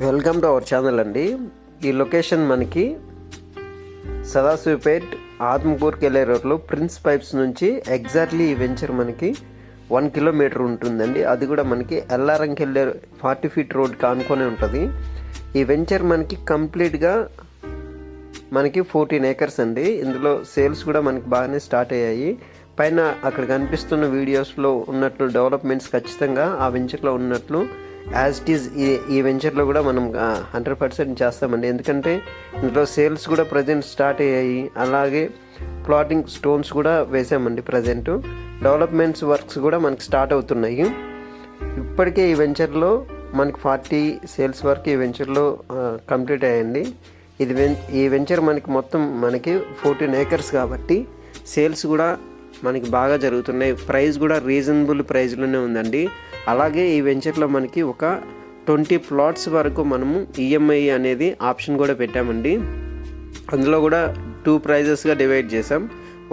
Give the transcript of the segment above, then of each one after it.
Welcome to our channel అండి. ఈ location మనకి సదాశివపేట్ ఆత్మకూరుకి వెళ్ళే రోడ్లో ప్రిన్స్ పైప్స్ నుంచి ఎగ్జాక్ట్లీ ఈ వెంచర్ మనకి 1 కిలోమీటర్ ఉంటుందండి. అది కూడా మనకి ఎల్లారంకి వెళ్ళే 40 ఫీట్ రోడ్కి ఆనుకొని ఉంటుంది. ఈ వెంచర్ మనకి కంప్లీట్గా మనకి 14 ఏకర్స్ అండి. ఇందులో సేల్స్ కూడా మనకి బాగానే స్టార్ట్ అయ్యాయి. పైన అక్కడ కనిపిస్తున్న వీడియోస్లో ఉన్నట్లు డెవలప్మెంట్స్ ఖచ్చితంగా ఆ వెంచర్లో ఉన్నట్లు యాజ్ ఇట్ ఈజ్ ఈ వెంచర్లో కూడా మనం 100% చేస్తామండి. ఎందుకంటే ఇందులో సేల్స్ కూడా ప్రజెంట్ స్టార్ట్ అయ్యాయి. అలాగే ప్లాటింగ్ స్టోన్స్ కూడా వేసామండి. ప్రజెంట్ డెవలప్మెంట్స్ వర్క్స్ కూడా మనకి స్టార్ట్ అవుతున్నాయి. ఇప్పటికే ఈ వెంచర్లో మనకి 40 సేల్స్ వర్క్ ఈ వెంచర్లో కంప్లీట్ అయ్యండి. ఈ వెంచర్ మనకి మొత్తం మనకి 14 ఏకర్స్ కాబట్టి సేల్స్ కూడా మనకి బాగా జరుగుతున్నాయి. ప్రైస్ కూడా రీజనబుల్ ప్రైస్లోనే ఉందండి. అలాగే ఈ వెంచర్లో మనకి ఒక 20 ప్లాట్స్ వరకు మనము ఈఎంఐ అనేది ఆప్షన్ కూడా పెట్టామండి. అందులో కూడా 2 ప్రైజెస్గా డివైడ్ చేసాం.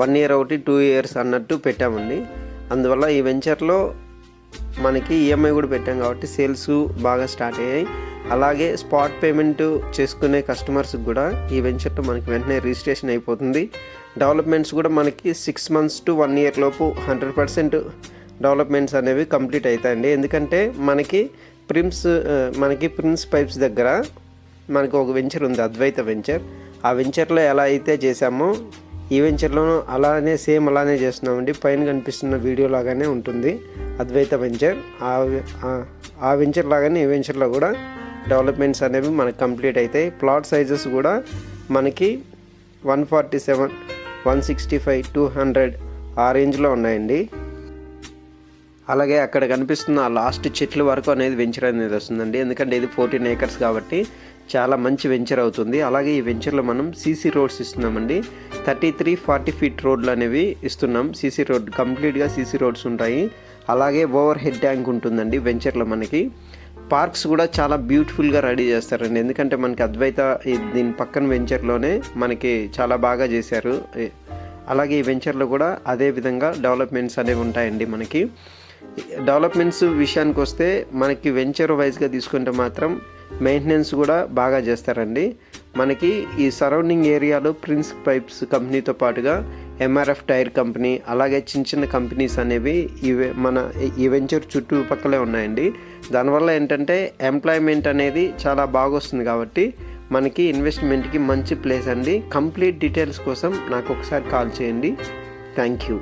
1 ఇయర్ ఒకటి 2 ఇయర్స్ అన్నట్టు పెట్టామండి. అందువల్ల ఈ వెంచర్లో మనకి ఈఎంఐ కూడా పెట్టాం కాబట్టి సేల్స్ బాగా స్టార్ట్ అయ్యాయి. అలాగే స్పాట్ పేమెంట్ చేసుకునే కస్టమర్స్కి కూడా ఈ వెంచర్లో మనకి వెంటనే రిజిస్ట్రేషన్ అయిపోతుంది. డెవలప్మెంట్స్ కూడా మనకి 6 months to 1 year లోపు 100% డెవలప్మెంట్స్ అనేవి కంప్లీట్ అవుతాయండి. ఎందుకంటే మనకి ప్రిన్స్ పైప్స్ దగ్గర మనకి ఒక వెంచర్ ఉంది, అద్వైత వెంచర్. ఆ వెంచర్లో ఎలా అయితే చేసామో ఈ వెంచర్లోనూ అలానే చేస్తున్నామండి. పైన కనిపిస్తున్న వీడియో లాగానే ఉంటుంది అద్వైత వెంచర్. ఆ వెంచర్ లాగానే ఈ వెంచర్లో కూడా డెవలప్మెంట్స్ అనేవి మనకి కంప్లీట్ అవుతాయి. ప్లాట్ సైజెస్ కూడా మనకి 147, 165, 200 ఆ రేంజ్లో ఉన్నాయండి. అలాగే అక్కడ కనిపిస్తున్న లాస్ట్ చెట్ల వరకు అనేది వెంచర్ అనేది వస్తుందండి. ఎందుకంటే ఇది 14 ఏకర్స్ కాబట్టి చాలా మంచి వెంచర్ అవుతుంది. అలాగే ఈ వెంచర్లో మనం సీసీ రోడ్స్ ఇస్తున్నామండి. 33, 40 ఫీట్ రోడ్లు అనేవి ఇస్తున్నాం. సీసీ రోడ్ కంప్లీట్గా సీసీ రోడ్స్ ఉంటాయి. అలాగే ఓవర్ హెడ్ ట్యాంక్ ఉంటుందండి వెంచర్లో. మనకి పార్క్స్ కూడా చాలా బ్యూటిఫుల్గా రెడీ చేస్తారండి. ఎందుకంటే మనకి అద్వైత దీని పక్కన వెంచర్లోనే మనకి చాలా బాగా చేశారు. అలాగే ఈ వెంచర్లో కూడా అదే విధంగా డెవలప్మెంట్స్ అనేవి ఉంటాయండి. మనకి డెవలప్మెంట్స్ విషయానికి వస్తే మనకి వెంచర్ వైజ్గా తీసుకుంటే మాత్రం మెయింటెనెన్స్ కూడా బాగా చేస్తారండి. మనకి ఈ సరౌండింగ్ ఏరియాలో ప్రిన్స్ పైప్స్ కంపెనీతో పాటుగా ఎంఆర్ఎఫ్ టైర్ కంపెనీ, అలాగే చిన్న కంపెనీస్ అనేవి ఈ వెంచర్ చుట్టుపక్కలే ఉన్నాయండి. దానివల్ల ఏంటంటే ఎంప్లాయ్మెంట్ అనేది చాలా బాగా వస్తుంది కాబట్టి మనకి ఇన్వెస్ట్మెంట్కి మంచి ప్లేస్ అండి. కంప్లీట్ డీటెయిల్స్ కోసం నాకు ఒకసారి కాల్ చేయండి. Thank you.